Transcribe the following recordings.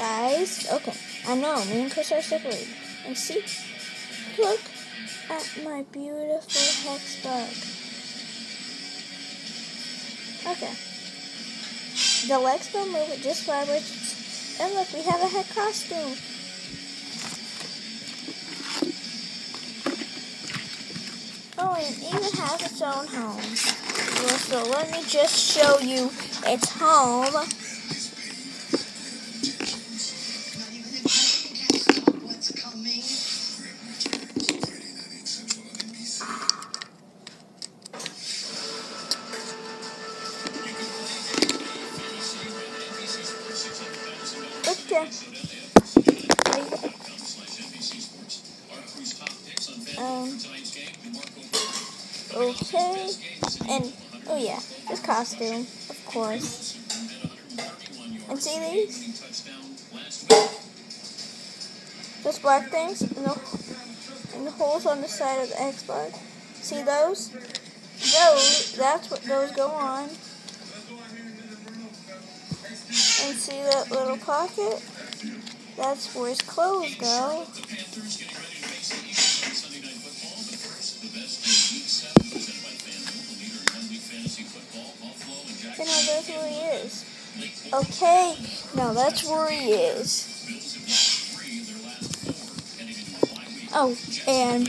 guys. Okay, I know, me and Chris are separated. And see, look at my beautiful hex bug. Okay. The legs don't move, it just vibrates. And look, we have a hex costume. Oh, and it even has its own home. Well, so let me just show you its home. Okay. Okay. And, oh yeah, this costume, of course. And see these? Those black things and the holes on the side of the Xbox. See those? That's what those go on. And see that little pocket? That's where his clothes go. You know, that's where he is. Okay, now that's where he is. Oh, and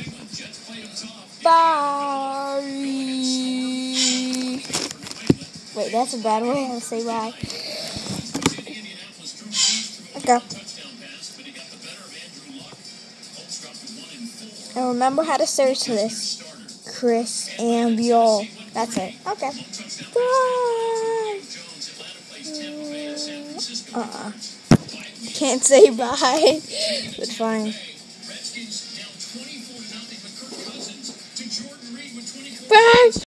bye. Wait, that's a bad way to say bye. Okay. And remember how to search this. Chris Ambiol. That's it. Okay. Bye. Can't say bye. But fine.